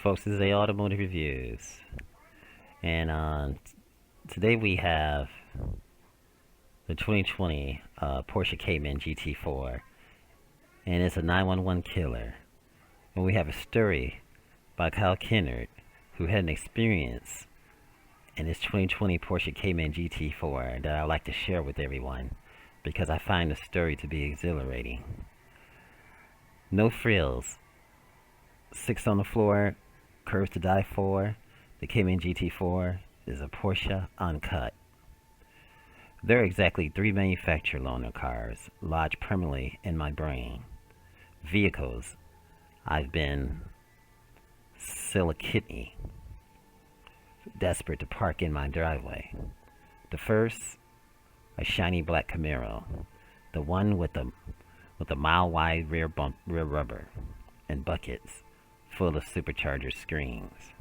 folks? This is a Automotive Reviews, and today we have the 2020 Porsche Cayman GT4, and it's a 911 killer. And we have a story by Kyle Kennard, who had an experience in his 2020 Porsche Cayman GT4 that I'd like to share with everyone because I find the story to be exhilarating. No frills. 6 on the floor, curves to die for. The Cayman GT4 is a Porsche uncut. There are exactly 3 manufacturer loaner cars lodged permanently in my brain. Vehicles I've been silicitny, desperate to park in my driveway. The first, a shiny black Camaro, the one with the mile-wide rear rubber and buckets full of supercharger screens.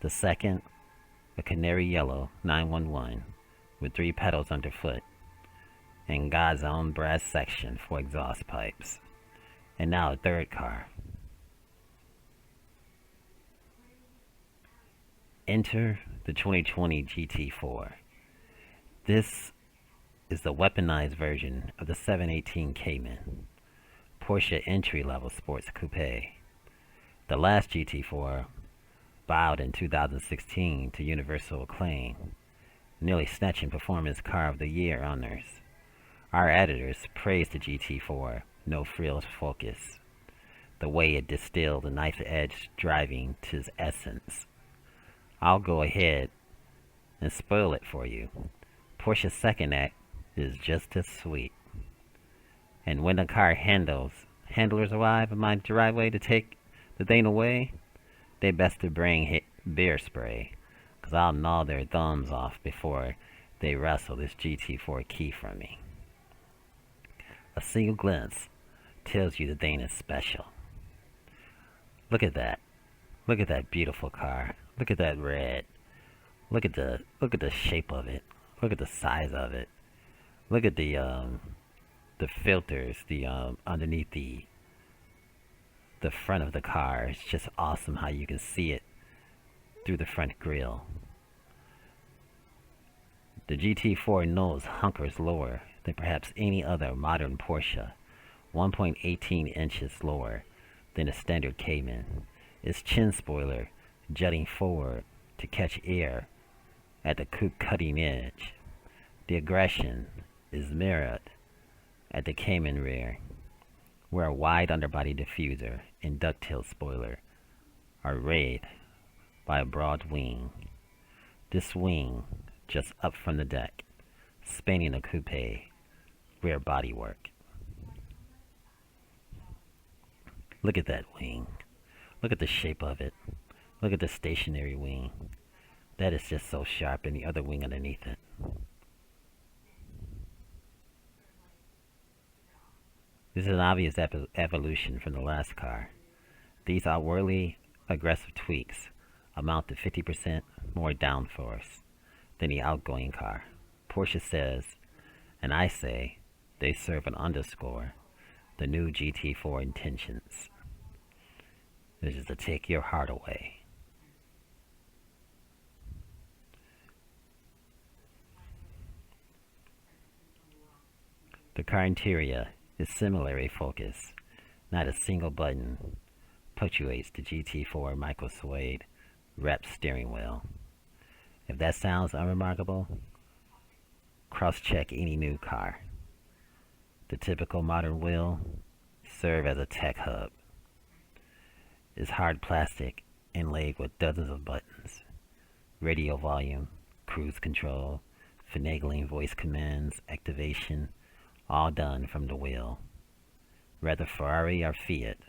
The second, a canary yellow 911 with 3 pedals underfoot and God's own brass section for exhaust pipes. And now a third car. Enter the 2020 GT4. This is the weaponized version of the 718 Cayman, Porsche entry-level sports coupe. The last GT4 bowed in 2016 to universal acclaim, nearly snatching Performance Car of the Year honors. Our editors praised the GT4 no frills focus, the way it distilled the knife-edge driving to its essence. I'll go ahead and spoil it for you. Porsche's second act is just as sweet. And when the car handlers arrive in my driveway to take the thing away, they best to bring beer spray, 'cause I'll gnaw their thumbs off before they wrestle this GT4 key from me. A single glance tells you the thing is special. Look at that. Look at that beautiful car. Look at that red. Look at the shape of it. Look at the size of it. Look at the filters, underneath the front of the car. It's just awesome how you can see it through the front grille. The GT4 nose hunkers lower than perhaps any other modern Porsche, 1.18 inches lower than a standard Cayman. Its chin spoiler jutting forward to catch air at the coupe cutting edge. The aggression is mirrored at the Cayman rear, where a wide underbody diffuser and ducktail spoiler are rayed by a broad wing. This wing just up from the deck, spanning the coupe rear bodywork. Look at that wing. Look at the shape of it. Look at the stationary wing. That is just so sharp, and the other wing underneath it. This is an obvious evolution from the last car. These outwardly aggressive tweaks amount to 50% more downforce than the outgoing car. Porsche says, and I say, they serve an underscore the new GT4 intentions. This is to take your heart away. The car interior is similarly focused. Not a single button punctuates the GT4 micro-suede wrapped steering wheel. If that sounds unremarkable, cross-check any new car. The typical modern wheel serves as a tech hub. It's hard plastic inlaid with dozens of buttons. Radio volume, cruise control, finagling voice commands, activation, all done from the wheel. Whether Ferrari or Fiat,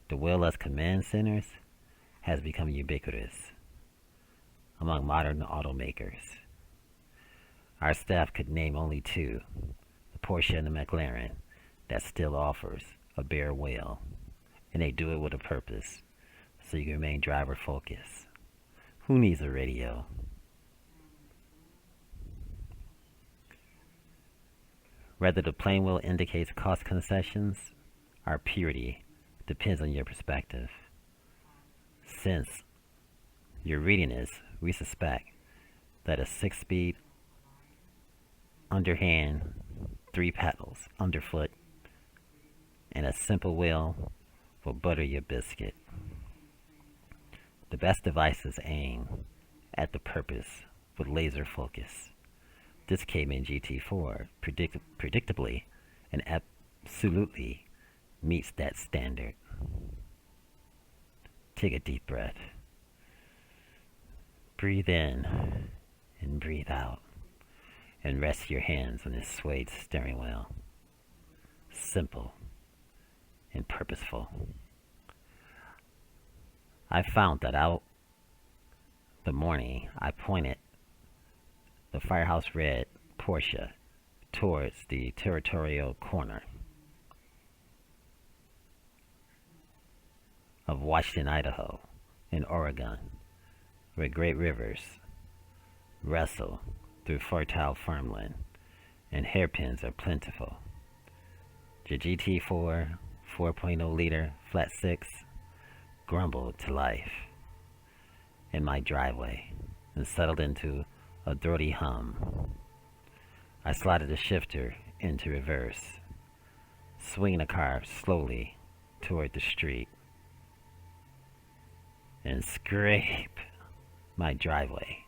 the wheel as command centers has become ubiquitous among modern automakers. Our staff could name only 2, the Porsche and the McLaren, that still offers a bare wheel, and they do it with a purpose, so you can remain driver focused. Who needs a radio? Whether the plain wheel indicates cost concessions or purity depends on your perspective. Since you're reading this, we suspect that a 6-speed underhand, 3 pedals underfoot, and a simple wheel will butter your biscuit. The best devices aim at the purpose with laser focus. This Cayman GT4 predictably and absolutely meets that standard. Take a deep breath. Breathe in and breathe out, and rest your hands on this suede steering wheel. Simple and purposeful. I found that out the morning I pointed the Firehouse Red Porsche towards the territorial corner of Washington, Idaho, and Oregon, where great rivers wrestle through fertile farmland and hairpins are plentiful. The GT4 4.0 liter flat 6 grumbled to life in my driveway and settled into a throaty hum. I slided the shifter into reverse, swinging the car slowly toward the street, and scrape. My driveway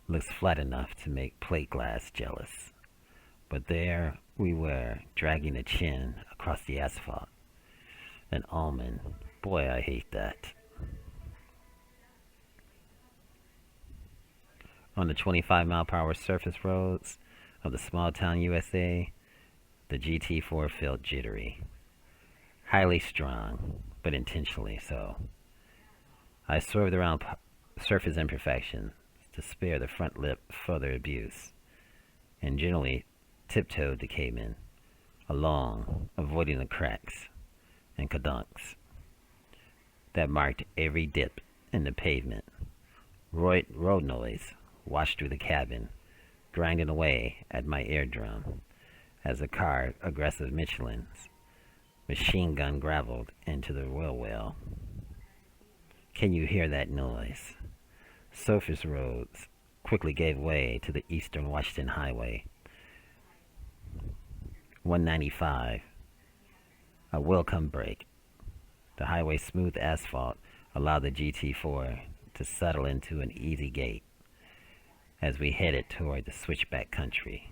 looks flat enough to make plate glass jealous. But there we were, dragging a chin across the asphalt. An almond. Boy, I hate that. On the 25-mile-per-hour surface roads of the small-town USA, the GT4 felt jittery. Highly strung, but intentionally so. I swerved around surface imperfections to spare the front lip further abuse, and generally tiptoed the Cayman along, avoiding the cracks and cadunks that marked every dip in the pavement. Road noise washed through the cabin, grinding away at my eardrum as the car aggressive Michelin's machine gun graveled into the wheel well. Can you hear that noise? Surface roads quickly gave way to the Eastern Washington Highway. 195, a welcome break. The highway's smooth asphalt allowed the GT4 to settle into an easy gait as we headed toward the switchback country.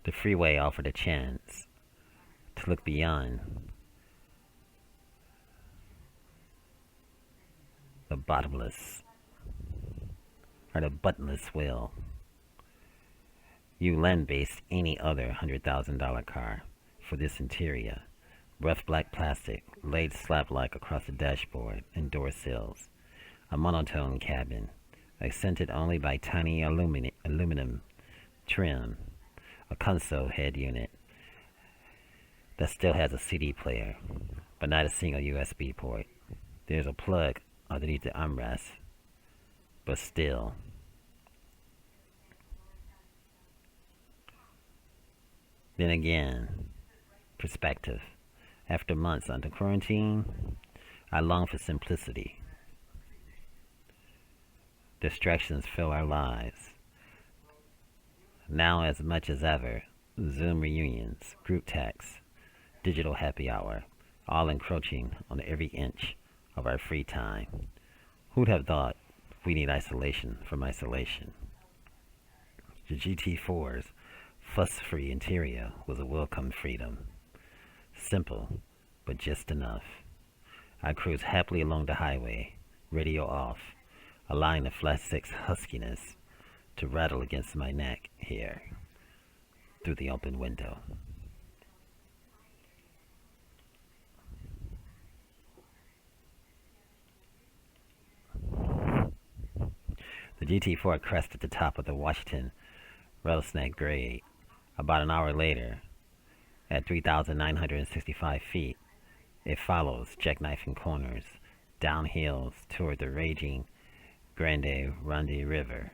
The freeway offered a chance to look beyond the bottomless or the buttonless wheel. You land-based any other $100,000 car for this interior. Rough black plastic laid slab-like across the dashboard and door sills. A monotone cabin, accented only by tiny aluminum trim. A console head unit that still has a CD player, but not a single USB port. There's a plug underneath the armrest, but still. Then again, perspective. After months under quarantine, I long for simplicity. Distractions fill our lives. Now as much as ever, Zoom reunions, group texts, digital happy hour, all encroaching on every inch of our free time. Who'd have thought we need isolation from isolation? The GT4's fuss-free interior was a welcome freedom. Simple, but just enough. I cruised happily along the highway, radio off, allowing the flat 6 huskiness to rattle against my neck here, through the open window. The GT4 crested the top of the Washington Rattlesnake grade. About an hour later, at 3,965 feet, it follows jackknifing corners, down hills toward the raging Grande Ronde River.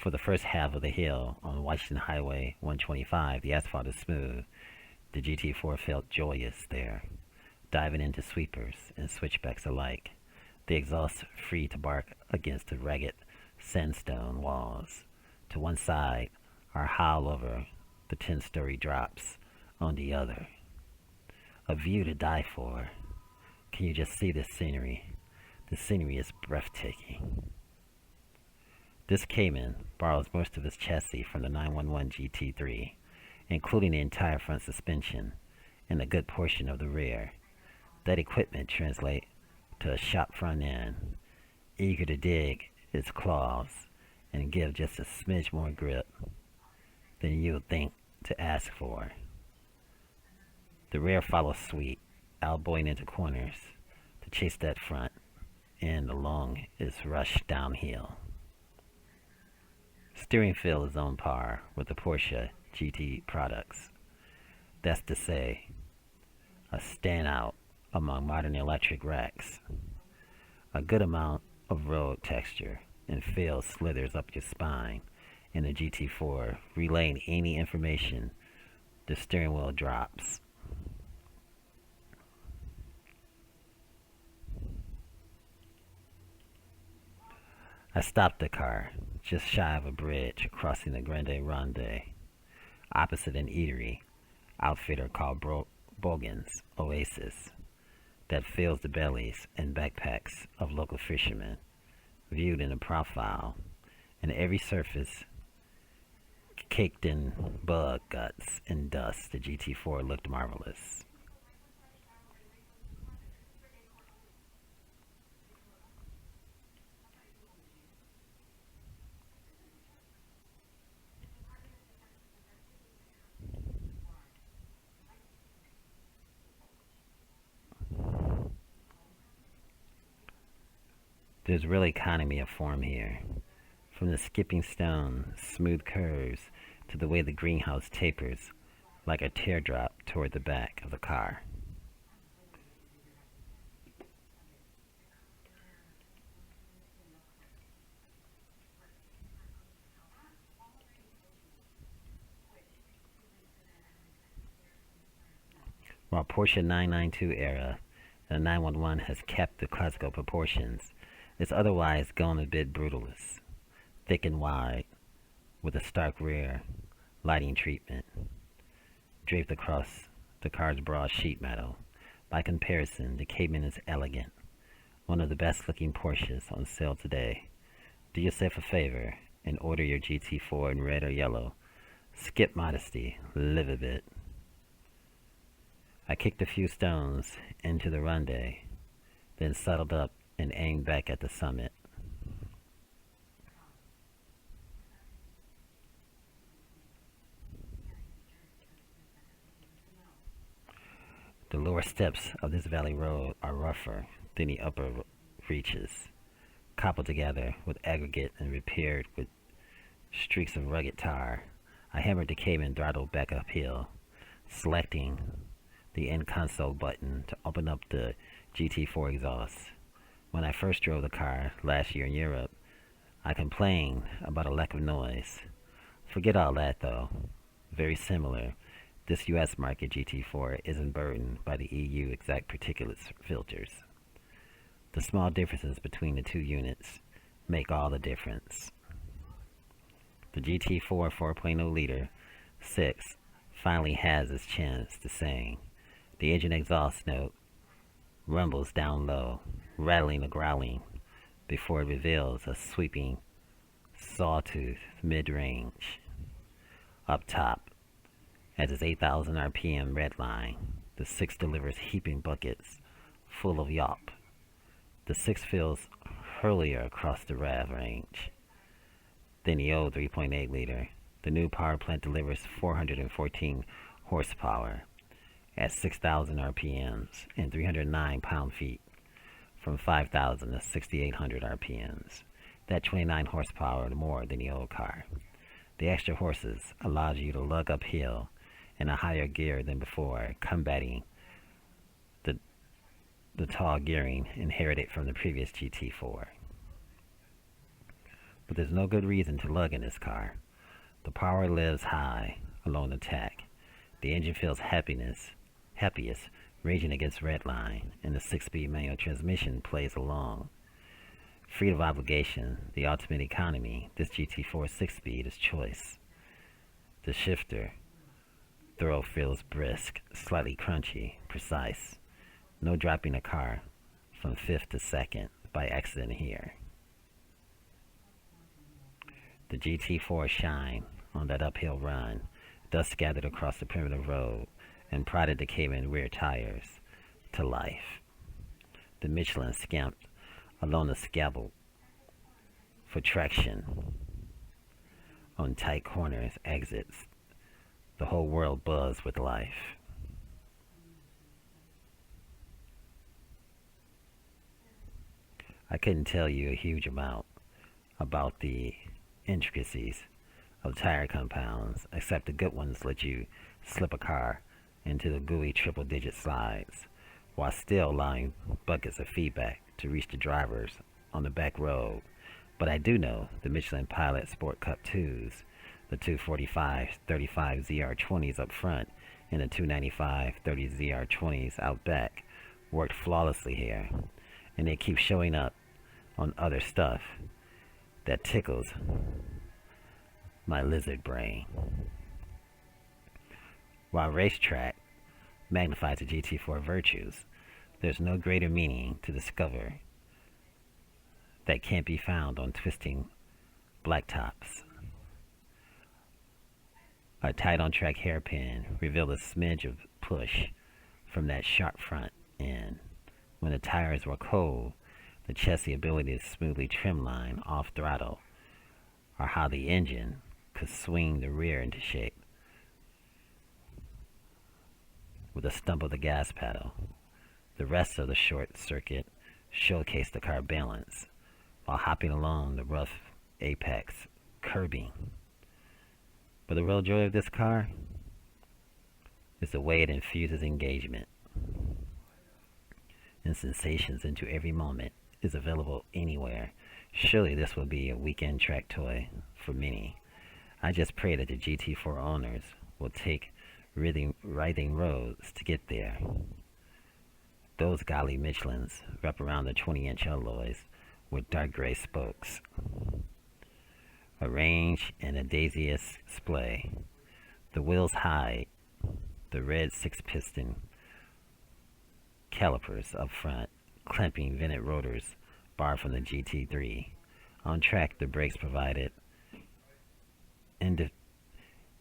For the first half of the hill on Washington Highway 125, the asphalt is smooth. The GT4 felt joyous there, diving into sweepers and switchbacks alike, the exhaust free to bark against the ragged sandstone walls. To one side, or howl over the 10-story drops on the other. A view to die for. Can you just see this scenery? The scenery is breathtaking. This Cayman borrows most of its chassis from the 911 GT3, including the entire front suspension and a good portion of the rear. That equipment translates to a shop front end, eager to dig its claws and give just a smidge more grip than you would think to ask for. The rear follows sweet, elbowing into corners to chase that front end along its rush downhill. Steering feel is on par with the Porsche GT products. That's to say, a standout among modern electric racks. A good amount of road texture and feel slithers up your spine in the GT4, relaying any information the steering wheel drops. I stopped the car just shy of a bridge crossing the Grande Ronde, opposite an eatery outfitter called Bogan's Oasis that fills the bellies and backpacks of local fishermen, viewed in a profile, and every surface caked in bug guts and dust. The GT4 looked marvelous. There's real economy of form here, from the skipping stone, smooth curves, to the way the greenhouse tapers like a teardrop toward the back of the car. While Porsche 992 era, the 911 has kept the classical proportions, it's otherwise gone a bit brutalist, thick and wide, with a stark rear lighting treatment draped across the car's broad sheet metal. By comparison, the Cayman is elegant, one of the best looking Porsches on sale today. Do yourself a favor and order your GT4 in red or yellow. Skip modesty, live a bit. I kicked a few stones into the Ronde, then settled up and aimed back at the summit. The lower steps of this valley road are rougher than the upper reaches, cobbled together with aggregate and repaired with streaks of rugged tar. I hammered the Cayman throttle back uphill, selecting the end console button to open up the GT4 exhaust. When I first drove the car last year in Europe, I complained about a lack of noise. Forget all that though. Very similar, this US market GT4 isn't burdened by the EU exact particulate filters. The small differences between the two units make all the difference. The GT4 4.0 liter 6 finally has its chance to sing. The engine exhaust note rumbles down low, rattling and growling before it reveals a sweeping sawtooth mid-range. Up top, at its 8,000 RPM red line, the 6 delivers heaping buckets full of yawp. The 6 feels hurlier across the rev range than the old 3.8 liter. The new power plant delivers 414 horsepower at 6,000 RPMs and 309 pound-feet from 5,000 to 6,800 RPMs. That 29 horsepower more than the old car. The extra horses allows you to lug uphill in a higher gear than before, combating the tall gearing inherited from the previous GT4. but there's no good reason to lug in this car. The power lives high along the tack. The engine feels happiest, raging against redline, and the 6-speed manual transmission plays along. Free of obligation, the ultimate economy, this GT4 6-speed is choice. The shifter, throw feels brisk, slightly crunchy, precise. No dropping a car from 5th to 2nd by accident here. The GT4 shine on that uphill run, dust gathered across the primitive road, and prodded the Cayman rear tires to life. The Michelin skimped along the scabble for traction on tight corners, exits. The whole world buzzed with life. I couldn't tell you a huge amount about the intricacies of tire compounds, except the good ones let you slip a car into the gooey triple-digit slides, while still allowing buckets of feedback to reach the drivers on the back road. But I do know the Michelin Pilot Sport Cup 2s, the 245-35 ZR20s up front, and the 295-30 ZR20s out back worked flawlessly here, and they keep showing up on other stuff that tickles my lizard brain. While Racetrack magnifies the GT4 virtues, there's no greater meaning to discover that can't be found on twisting blacktops. A tight on-track hairpin revealed a smidge of push from that sharp front end. When the tires were cold, the chassis ability to smoothly trimline off throttle, or how the engine could swing the rear into shape with a stump of the gas pedal. The rest of the short circuit showcased the car balance while hopping along the rough apex curbing. But the real joy of this car is the way it infuses engagement and sensations into every moment. Is available anywhere. Surely this will be a weekend track toy for many. I just pray that the GT4 owners will take writhing roads to get there. Those golly Michelins wrap around the 20-inch alloys with dark gray spokes. A range and a daisiest splay. The wheels hide the red 6-piston calipers up front, clamping vented rotors borrowed from the GT3. On track, the brakes provided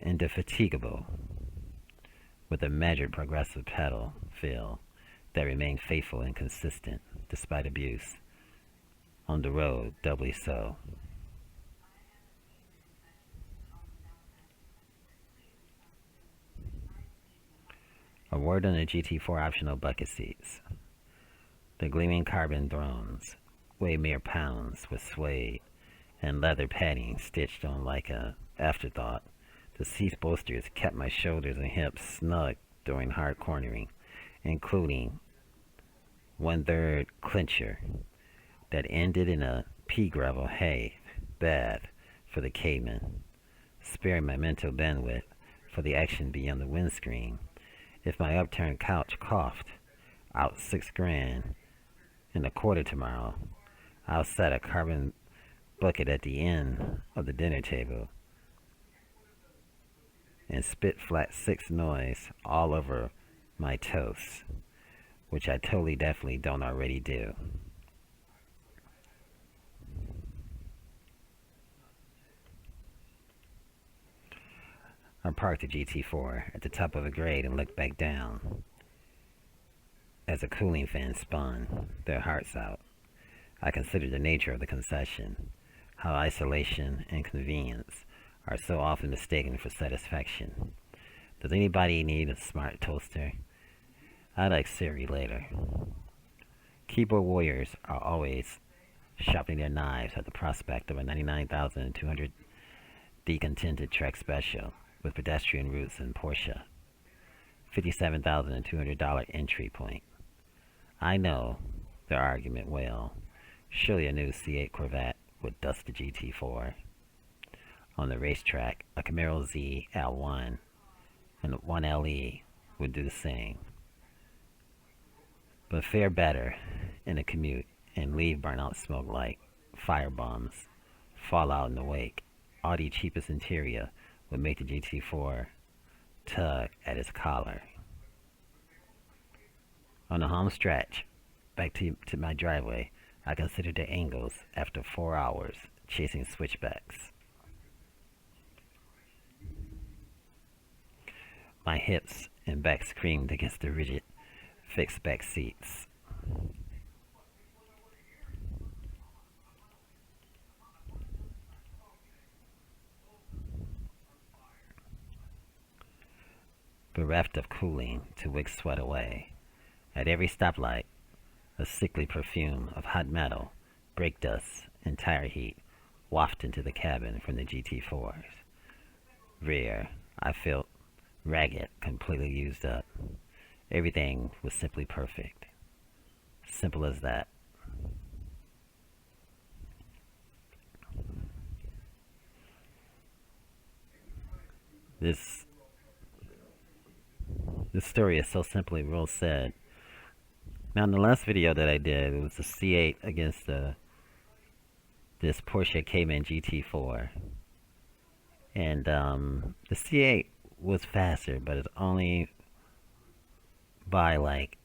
indefatigable with a measured progressive pedal feel that remained faithful and consistent despite abuse. On the road, doubly so. A word on the GT4 optional bucket seats. The gleaming carbon thrones weigh mere pounds with suede and leather padding stitched on like a afterthought. The seat's bolsters kept my shoulders and hips snug during hard cornering, including 1/3 clincher that ended in a pea gravel hay bath for the Cayman, sparing my mental bandwidth for the action beyond the windscreen. If my upturned couch coughed out $6,000 and a quarter tomorrow, I'll set a carbon bucket at the end of the dinner table and spit flat 6 noise all over my toast, which I totally definitely don't already do. I parked the GT4 at the top of a grade and looked back down as a cooling fan spun their hearts out. I considered the nature of the concession, how isolation and convenience are so often mistaken for satisfaction. Does anybody need a smart toaster? I like Siri later. Keyboard warriors are always sharpening their knives at the prospect of a 99,200 decontented track special with pedestrian routes and Porsche. $57,200 entry point. I know their argument well. Surely a new C8 Corvette would dust the GT4. On the racetrack, a Camaro Z L1 and 1LE would do the same. But fare better in a commute and leave burnout smoke like fire bombs, fallout in the wake. Audi cheapest interior would make the GT4 tug at its collar. On the home stretch, back to my driveway, I considered the angles after 4 hours chasing switchbacks. My hips and back screamed against the rigid, fixed back seats. Bereft of cooling to wick sweat away. At every stoplight, a sickly perfume of hot metal, brake dust, and tire heat wafted into the cabin from the GT4's rear. I felt ragged, completely used up. Everything was simply perfect. Simple as that. This story is so simply real said. Now, in the last video that I did, it was the C8 against this Porsche Cayman GT4. And the C8 was faster, but it's only by like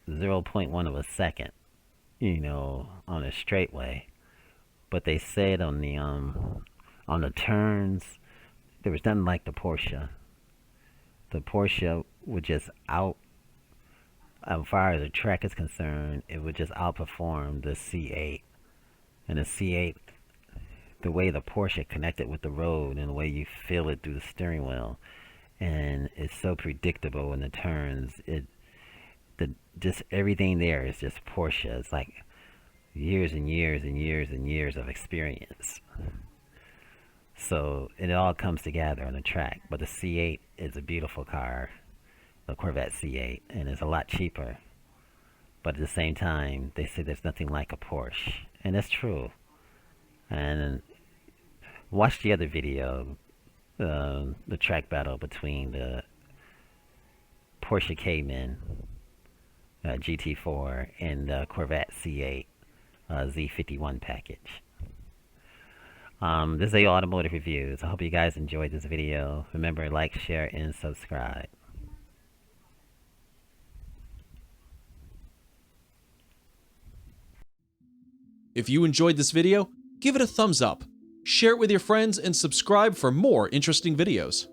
0.1 of a second, on a straightaway. But they said on the turns, there was nothing like the Porsche. The Porsche would just as far as the track is concerned, it would just outperform the C8. And the C8, the way the Porsche connected with the road and the way you feel it through the steering wheel, and it's so predictable in the turns. Just everything there is just Porsche. It's like years and years and years and years of experience. So it all comes together on the track. But the C8 is a beautiful car, the Corvette C8, and it's a lot cheaper. But at the same time, they say there's nothing like a Porsche, and that's true. And watch the other video, the track battle between the Porsche Cayman GT4 and the Corvette C8 Z51 package. This is a automotive reviews. I hope you guys enjoyed this video. Remember, like, share, and subscribe. If you enjoyed this video, give it a thumbs up, share it with your friends, and subscribe for more interesting videos.